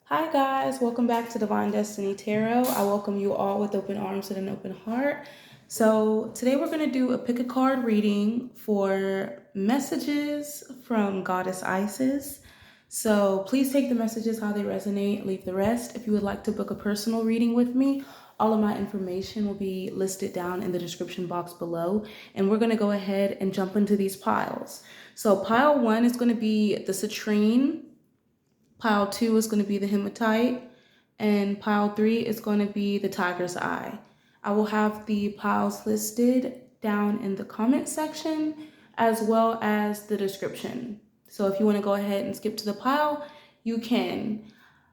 Hi, guys. Welcome back to Divine Destiny Tarot. I welcome you all with open arms and an open heart. So, today we're going to do a pick a card reading for messages from Goddess Isis. So, please take the messages how they resonate, leave the rest. If you would like to book a personal reading with me, all of my information will be listed down in the description box below. And we're going to go ahead and jump into these piles. So, pile one is going to be the Citrine. Pile two is going to be the Hematite, and pile three is going to be the Tiger's Eye. I will have the piles listed down in the comment section as well as the description. So if you want to go ahead and skip to the pile, you can.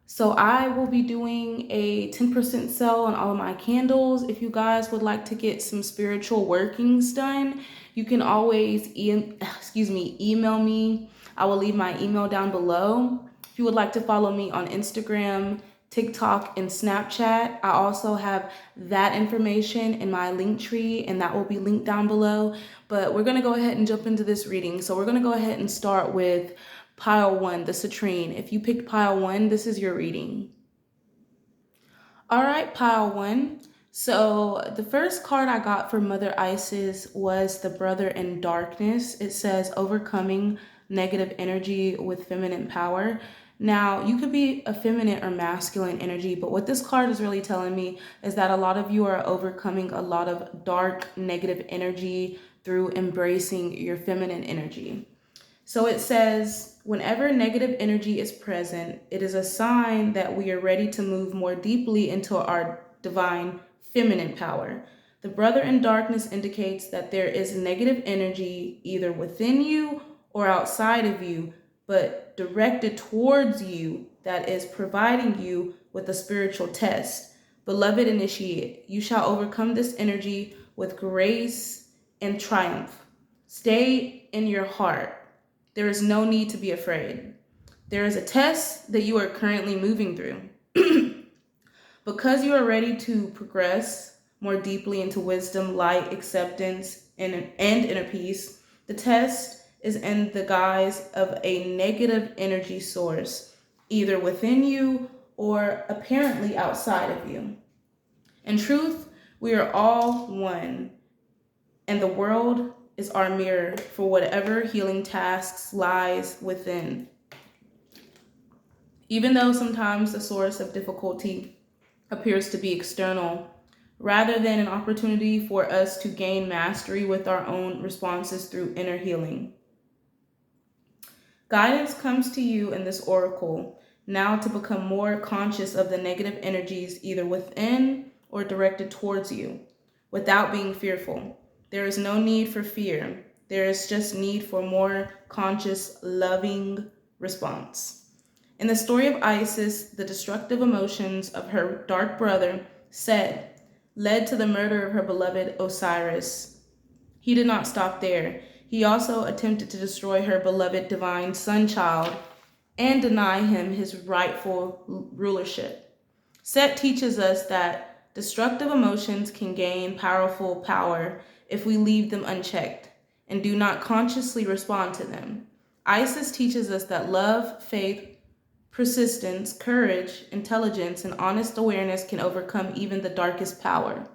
So I will be doing a 10% sale on all of my candles. If you guys would like to get some spiritual workings done, you can always email me. I will leave my email down below. If you would like to follow me on Instagram, TikTok, and Snapchat, I also have that information in my link tree, and that will be linked down below. But we're going to go ahead and jump into this reading. So we're going to go ahead and start with pile one, the Citrine. If you picked pile one, this is your reading. All right, pile one. So the first card I got for Mother Isis was the Brother in Darkness. It says overcoming negative energy with feminine power. Now, you could be a feminine or masculine energy, but what this card is really telling me is that a lot of you are overcoming a lot of dark negative energy through embracing your feminine energy. So it says, whenever negative energy is present, it is a sign that we are ready to move more deeply into our divine feminine power. The Brother in Darkness indicates that there is negative energy either within you or outside of you, but directed towards you, that is providing you with a spiritual test. Beloved initiate, you shall overcome this energy with grace and triumph. Stay in your heart. There is no need to be afraid. There is a test that you are currently moving through. Because you are ready to progress more deeply into wisdom, light, acceptance, and inner peace, the test is in the guise of a negative energy source, either within you or apparently outside of you. In truth, we are all one, and the world is our mirror for whatever healing tasks lies within. Even though sometimes the source of difficulty appears to be external, rather than an opportunity for us to gain mastery with our own responses through inner healing. Guidance comes to you in this oracle now to become more conscious of the negative energies either within or directed towards you, without being fearful. There is no need for fear. There is just need for more conscious, loving response. In the story of Isis, the destructive emotions of her dark brother, Set, led to the murder of her beloved Osiris. He did not stop there. He also attempted to destroy her beloved divine son child and deny him his rightful rulership. Set teaches us that destructive emotions can gain powerful power if we leave them unchecked and do not consciously respond to them. Isis teaches us that love, faith, persistence, courage, intelligence, and honest awareness can overcome even the darkest power.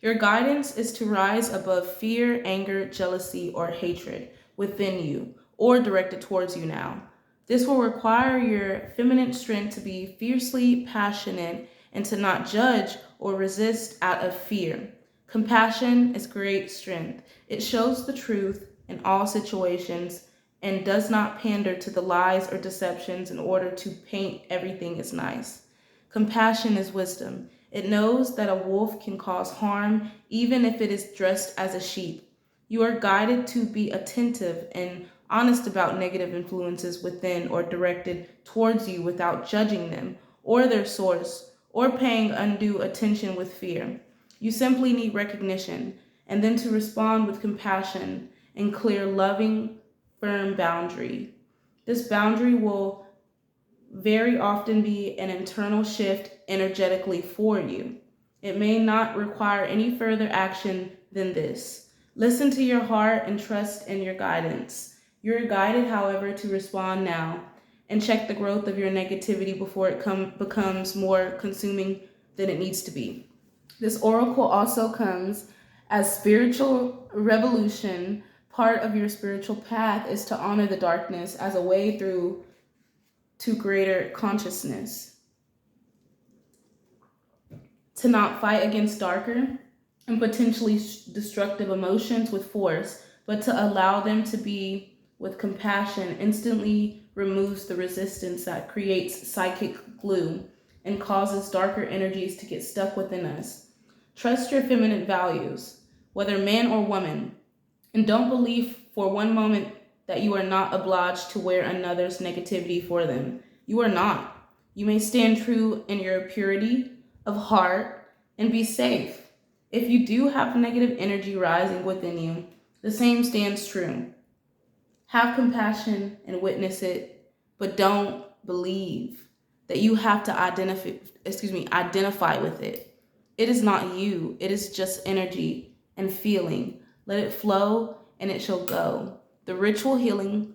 Your guidance is to rise above fear, anger, jealousy, or hatred within you or directed towards you now. This will require your feminine strength to be fiercely passionate and to not judge or resist out of fear. Compassion is great strength. It shows the truth in all situations and does not pander to the lies or deceptions in order to paint everything as nice. Compassion is wisdom. It knows that a wolf can cause harm even if it is dressed as a sheep. You are guided to be attentive and honest about negative influences within or directed towards you without judging them or their source or paying undue attention with fear. You simply need recognition and then to respond with compassion and clear, loving, firm boundary. This boundary will very often be an internal shift energetically for you. It may not require any further action than this. Listen to your heart and trust in your guidance. You're guided, however, to respond now and check the growth of your negativity before it becomes more consuming than it needs to be. This oracle also comes as spiritual revolution. Part of your spiritual path is to honor the darkness as a way through to greater consciousness, to not fight against darker and potentially destructive emotions with force, but to allow them to be with compassion instantly removes the resistance that creates psychic glue and causes darker energies to get stuck within us. Trust your feminine values, whether man or woman, and don't believe for one moment that you are not obliged to wear another's negativity for them. You are not. You may stand true in your purity of heart and be safe. If you do have negative energy rising within you, the same stands true. Have compassion and witness it, but don't believe that you have to identify with it. It is not you. It is just energy and feeling. Let it flow and it shall go. The ritual healing.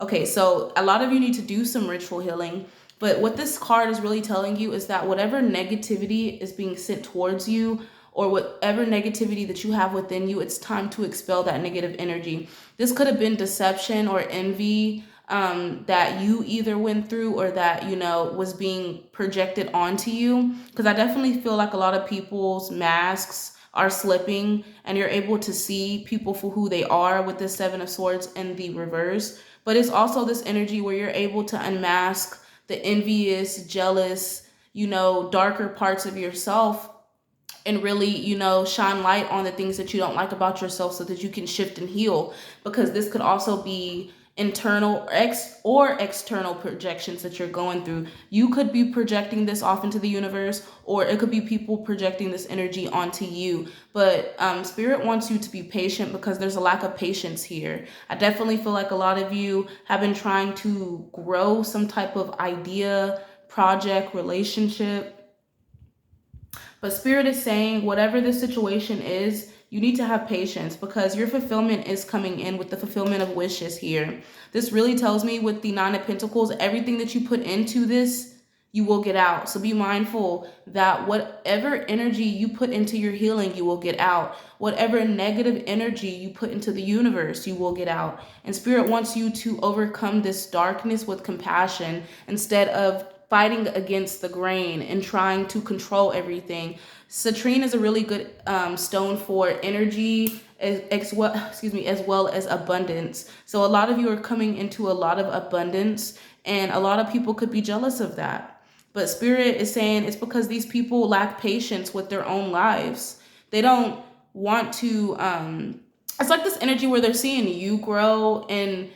Okay, so a lot of you need to do some ritual healing, but what this card is really telling you is that whatever negativity is being sent towards you, or whatever negativity that you have within you, it's time to expel that negative energy. This could have been deception or envy that you either went through or that, was being projected onto you. Because I definitely feel like a lot of people's masks are slipping and you're able to see people for who they are with the Seven of Swords in the reverse. But it's also this energy where you're able to unmask the envious, jealous, darker parts of yourself and really, shine light on the things that you don't like about yourself so that you can shift and heal. Because this could also be internal or external projections that you're going through. You could be projecting this off into the universe, or it could be people projecting this energy onto you. But Spirit wants you to be patient because there's a lack of patience here. I definitely feel like a lot of you have been trying to grow some type of idea, project, relationship. But Spirit is saying whatever the situation is, you need to have patience because your fulfillment is coming in with the fulfillment of wishes here. This really tells me with the Nine of Pentacles, everything that you put into this, you will get out. So be mindful that whatever energy you put into your healing, you will get out. Whatever negative energy you put into the universe, you will get out. And Spirit wants you to overcome this darkness with compassion instead of fighting against the grain and trying to control everything. Citrine is a really good stone for energy as well as abundance. So a lot of you are coming into a lot of abundance and a lot of people could be jealous of that. But Spirit is saying it's because these people lack patience with their own lives. They don't want to, it's like this energy where they're seeing you grow and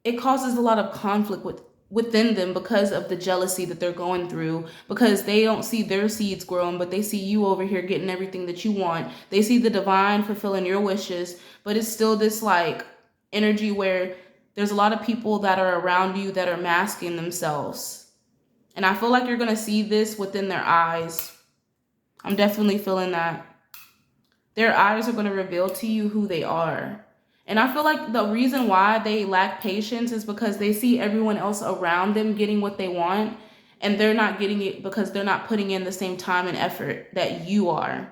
it causes a lot of conflict within them because of the jealousy that they're going through, because they don't see their seeds growing, but they see you over here getting everything that you want. They see the divine fulfilling your wishes, but it's still this like energy where there's a lot of people that are around you that are masking themselves. And I feel like you're going to see this within their eyes. I'm definitely feeling that. Their eyes are going to reveal to you who they are. And I feel like the reason why they lack patience is because they see everyone else around them getting what they want, and they're not getting it because they're not putting in the same time and effort that you are.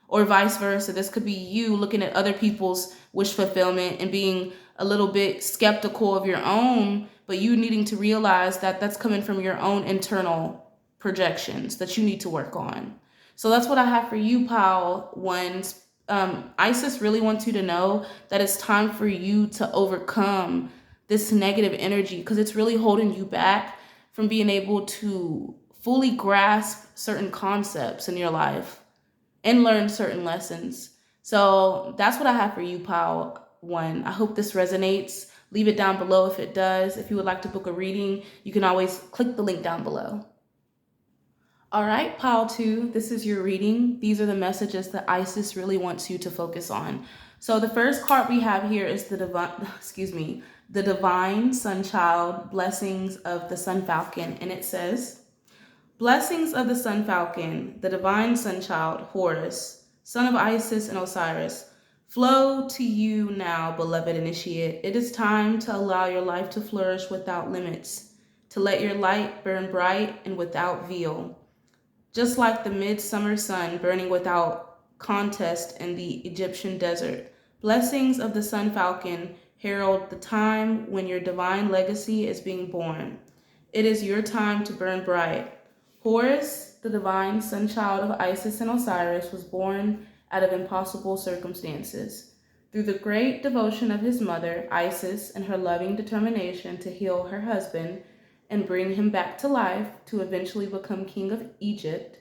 Or vice versa. This could be you looking at other people's wish fulfillment and being a little bit skeptical of your own, but you needing to realize that that's coming from your own internal projections that you need to work on. So that's what I have for you, Pile Ones. Isis really wants you to know that it's time for you to overcome this negative energy because it's really holding you back from being able to fully grasp certain concepts in your life and learn certain lessons. So that's what I have for you, Pile One. I hope this resonates. Leave it down below if it does. If you would like to book a reading, you can always click the link down below. All right, Pile 2, this is your reading. These are the messages that Isis really wants you to focus on. So the first card we have here is the Divine Sunchild, Blessings of the Sun Falcon. And it says, Blessings of the Sun Falcon, the Divine Sunchild, Horus, son of Isis and Osiris. Flow to you now, beloved initiate. It is time to allow your life to flourish without limits, to let your light burn bright and without veil. Just like the midsummer sun burning without contest in the Egyptian desert, blessings of the sun falcon herald the time when your divine legacy is being born. It is your time to burn bright. Horus, the divine sun child of Isis and Osiris, was born out of impossible circumstances. Through the great devotion of his mother, Isis, and her loving determination to heal her husband and bring him back to life to eventually become king of Egypt,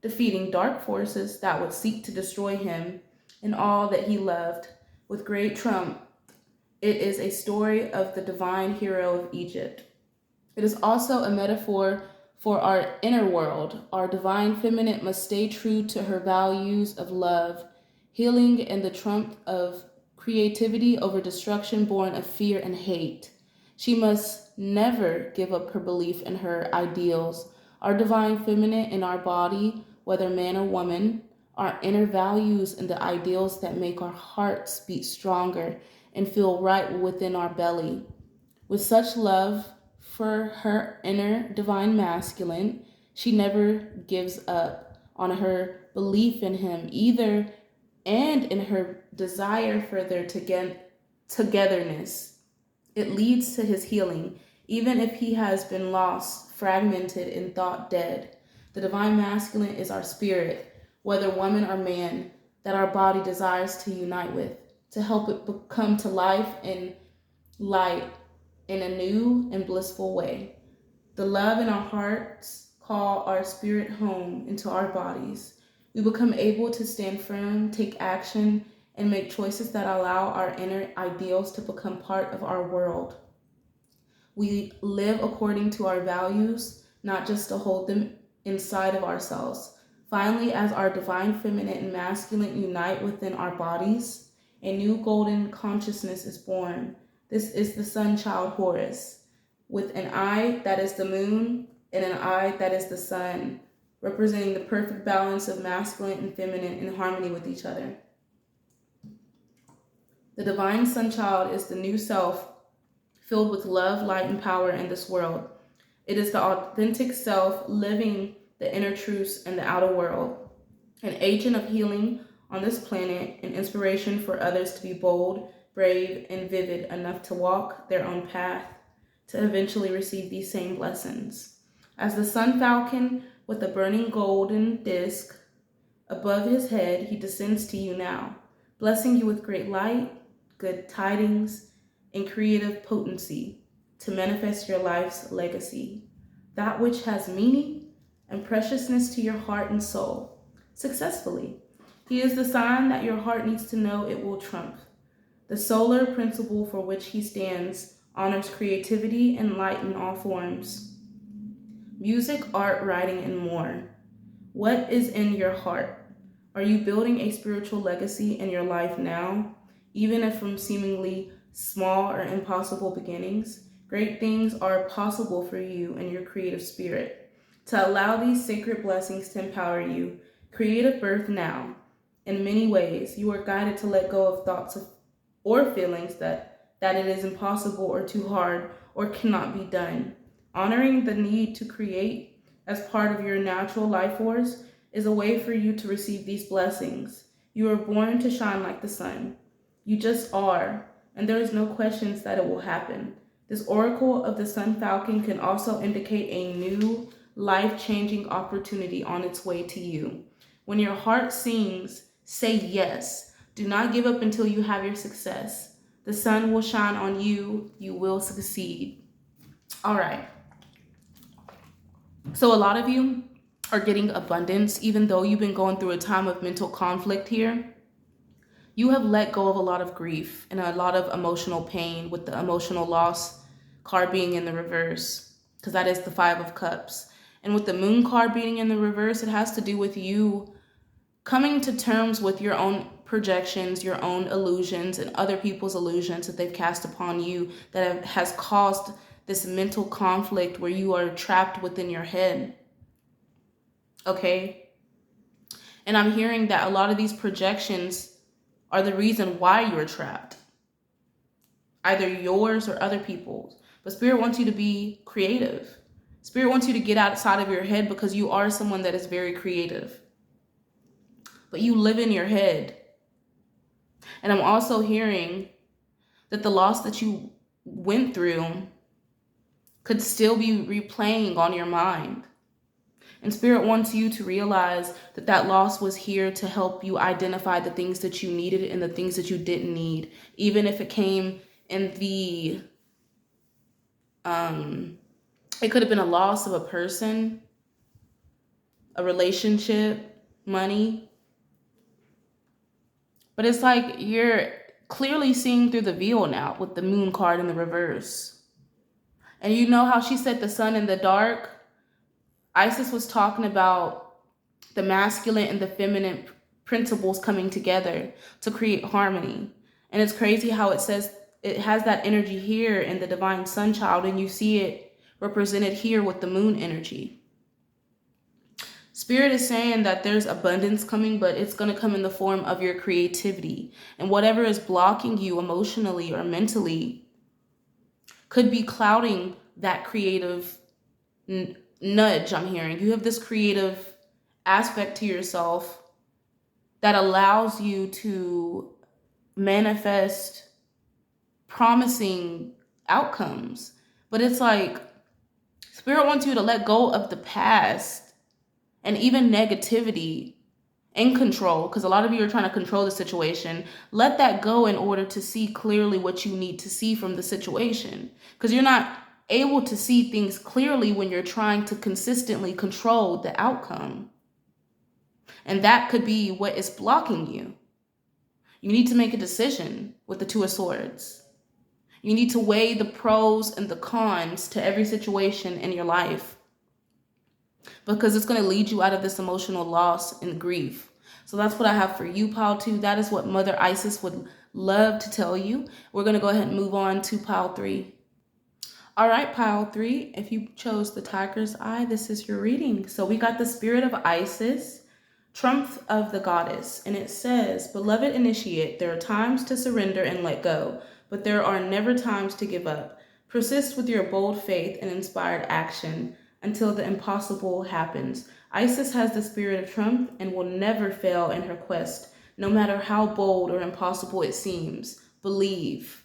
defeating dark forces that would seek to destroy him and all that he loved with great triumph. It is a story of the divine hero of Egypt. It is also a metaphor for our inner world. Our divine feminine must stay true to her values of love, healing, and the trump of creativity over destruction born of fear and hate. She must never give up her belief in her ideals. Our divine feminine in our body, whether man or woman, our inner values and the ideals that make our hearts beat stronger and feel right within our belly. With such love for her inner divine masculine, she never gives up on her belief in him either and in her desire for their togetherness. It leads to his healing, even if he has been lost, fragmented, and thought dead. The divine masculine is our spirit, whether woman or man, that our body desires to unite with, to help it come to life and light in a new and blissful way. The love in our hearts call our spirit home into our bodies. We become able to stand firm, take action, and make choices that allow our inner ideals to become part of our world. We live according to our values, not just to hold them inside of ourselves. Finally, as our divine feminine and masculine unite within our bodies, a new golden consciousness is born. This is the sun child Horus, with an eye that is the moon and an eye that is the sun, representing the perfect balance of masculine and feminine in harmony with each other. The divine sun child is the new self filled with love, light, and power in this world. It is the authentic self living the inner truths in the outer world, an agent of healing on this planet and inspiration for others to be bold, brave, and vivid enough to walk their own path to eventually receive these same blessings. As the sun falcon with a burning golden disc above his head, he descends to you now, blessing you with great light, good tidings, and creative potency to manifest your life's legacy, that which has meaning and preciousness to your heart and soul, successfully. He is the sign that your heart needs to know it will trump. The solar principle for which he stands honors creativity and light in all forms. Music, art, writing, and more. What is in your heart? Are you building a spiritual legacy in your life now, even if from seemingly small or impossible beginnings? Great things are possible for you and your creative spirit. To allow these sacred blessings to empower you, creative birth now. In many ways, you are guided to let go of thoughts or feelings that it is impossible or too hard or cannot be done. Honoring the need to create as part of your natural life force is a way for you to receive these blessings. You are born to shine like the sun. You just are, and there is no questions that it will happen. This oracle of the sun falcon can also indicate a new, life-changing opportunity on its way to you. When your heart sings, say yes. Do not give up until you have your success. The sun will shine on you. You will succeed. All right. So a lot of you are getting abundance, even though you've been going through a time of mental conflict here. You have let go of a lot of grief and a lot of emotional pain, with the emotional loss card being in the reverse, because that is the Five of Cups. And with the Moon card being in the reverse, it has to do with you coming to terms with your own projections, your own illusions, and other people's illusions that they've cast upon you that has caused this mental conflict where you are trapped within your head. Okay? And I'm hearing that a lot of these projections are the reason why you're trapped, either yours or other people's. But Spirit wants you to be creative. Spirit wants you to get outside of your head because you are someone that is very creative. But you live in your head. And I'm also hearing that the loss that you went through could still be replaying on your mind. And Spirit wants you to realize that that loss was here to help you identify the things that you needed and the things that you didn't need, even if it came in the, it could have been a loss of a person, a relationship, money. But it's like you're clearly seeing through the veil now with the moon card in the reverse. And you know how she said the sun in the dark? Isis was talking about the masculine and the feminine principles coming together to create harmony. And it's crazy how it says it has that energy here in the divine sun child, and you see it represented here with the moon energy. Spirit is saying that there's abundance coming, but it's going to come in the form of your creativity. And whatever is blocking you emotionally or mentally could be clouding that creative nudge I'm hearing. You have this creative aspect to yourself that allows you to manifest promising outcomes. But it's like Spirit wants you to let go of the past and even negativity and control, because a lot of you are trying to control the situation. Let that go in order to see clearly what you need to see from the situation, because you're not able to see things clearly when you're trying to consistently control the outcome. And that could be what is blocking you. You need to make a decision with the Two of Swords. You need to weigh the pros and the cons to every situation in your life, because it's going to lead you out of this emotional loss and grief. So that's what I have for you, Pile 2. That is what Mother Isis would love to tell you. We're going to go ahead and move on to Pile 3. All right, Pile 3, if you chose the Tiger's Eye, this is your reading. So we got the Spirit of Isis, Trump of the Goddess, and it says, Beloved Initiate, there are times to surrender and let go, but there are never times to give up. Persist with your bold faith and inspired action until the impossible happens. Isis has the spirit of Trump and will never fail in her quest, no matter how bold or impossible it seems. Believe.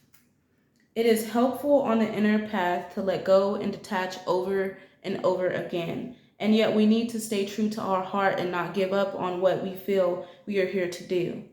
It is helpful on the inner path to let go and detach over and over again. And yet we need to stay true to our heart and not give up on what we feel we are here to do.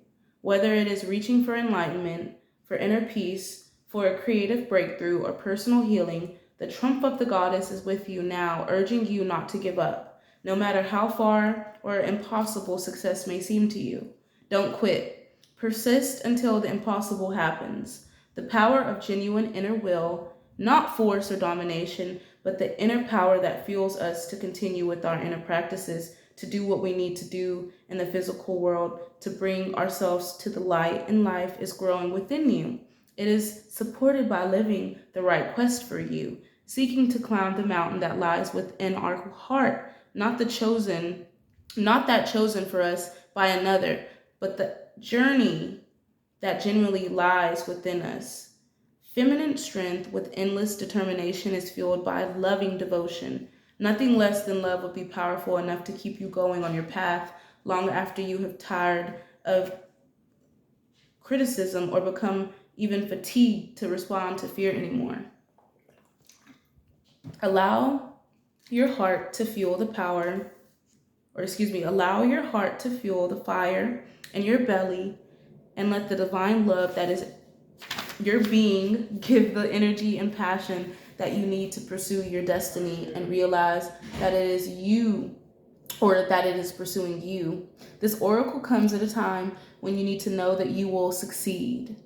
Whether it is reaching for enlightenment, for inner peace, for a creative breakthrough, or personal healing, the Trump of the Goddess is with you now, urging you not to give up, no matter how far or impossible success may seem to you. Don't quit. Persist until the impossible happens. The power of genuine inner will, not force or domination, but the inner power that fuels us to continue with our inner practices, to do what we need to do in the physical world, to bring ourselves to the light in life, is growing within you. It is supported by living the right quest for you, seeking to climb the mountain that lies within our heart, not that chosen for us by another, but the journey that genuinely lies within us. Feminine strength with endless determination is fueled by loving devotion. Nothing less than love would be powerful enough to keep you going on your path long after you have tired of criticism or become even fatigued to respond to fear anymore. Allow your heart to fuel the fire in your belly, and let the divine love that is your being give the energy and passion that you need to pursue your destiny, and realize that it is you, or that it is pursuing you. This oracle comes at a time when you need to know that you will succeed.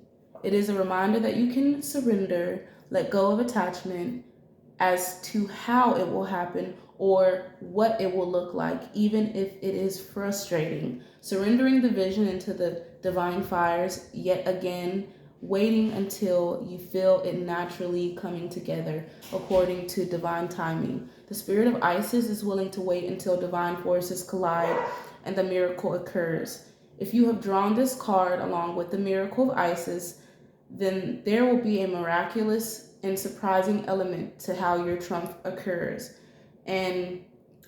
It is a reminder that you can surrender, let go of attachment as to how it will happen or what it will look like, even if it is frustrating. Surrendering the vision into the divine fires, yet again, waiting until you feel it naturally coming together according to divine timing. The spirit of Isis is willing to wait until divine forces collide and the miracle occurs. If you have drawn this card along with the Miracle of Isis, then there will be a miraculous and surprising element to how your trump occurs. And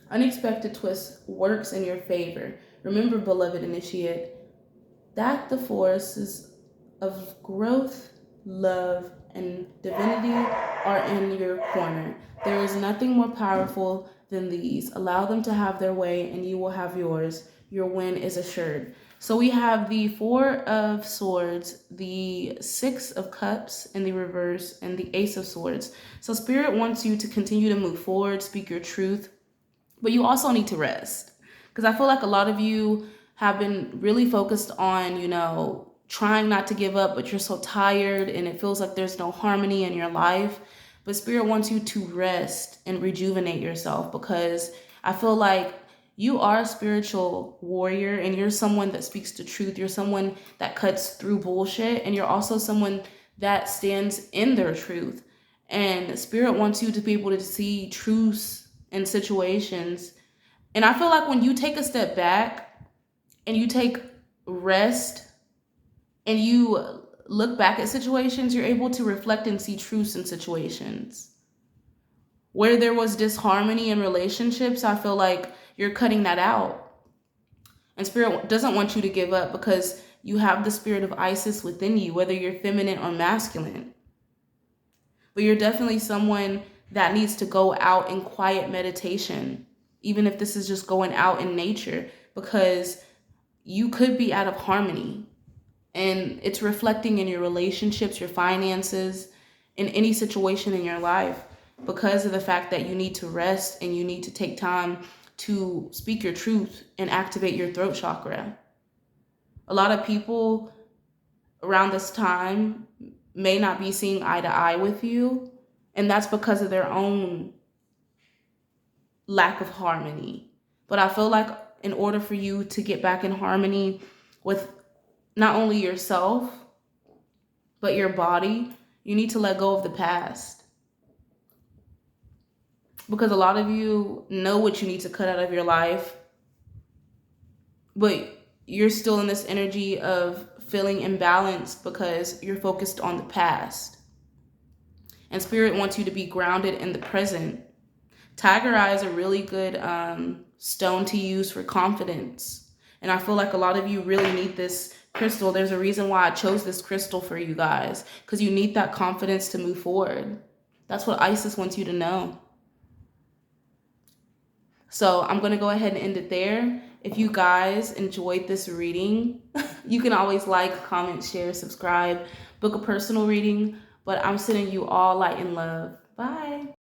unexpected twist works in your favor. Remember, beloved initiate, that the forces of growth, love, and divinity are in your corner. There is nothing more powerful than these. Allow them to have their way, and you will have yours. Your win is assured. So we have the Four of Swords, the Six of Cups in the reverse, and the Ace of Swords. So Spirit wants you to continue to move forward, speak your truth, but you also need to rest. Because I feel like a lot of you have been really focused on, trying not to give up, but you're so tired and it feels like there's no harmony in your life. But Spirit wants you to rest and rejuvenate yourself, because I feel like you are a spiritual warrior and you're someone that speaks the truth. You're someone that cuts through bullshit, and you're also someone that stands in their truth. And Spirit wants you to be able to see truths in situations. And I feel like when you take a step back and you take rest and you look back at situations, you're able to reflect and see truths in situations. Where there was disharmony in relationships, I feel like you're cutting that out. And Spirit doesn't want you to give up, because you have the spirit of Isis within you, whether you're feminine or masculine. But you're definitely someone that needs to go out in quiet meditation, even if this is just going out in nature, because you could be out of harmony. And it's reflecting in your relationships, your finances, in any situation in your life, because of the fact that you need to rest and you need to take time to speak your truth and activate your throat chakra. A lot of people around this time may not be seeing eye to eye with you, and that's because of their own lack of harmony. But I feel like in order for you to get back in harmony with not only yourself, but your body, you need to let go of the past. Because a lot of you know what you need to cut out of your life, but you're still in this energy of feeling imbalanced because you're focused on the past. And Spirit wants you to be grounded in the present. Tiger Eye is a really good stone to use for confidence. And I feel like a lot of you really need this crystal. There's a reason why I chose this crystal for you guys, because you need that confidence to move forward. That's what Isis wants you to know. So I'm going to go ahead and end it there. If you guys enjoyed this reading, you can always like, comment, share, subscribe, book a personal reading. But I'm sending you all light and love. Bye.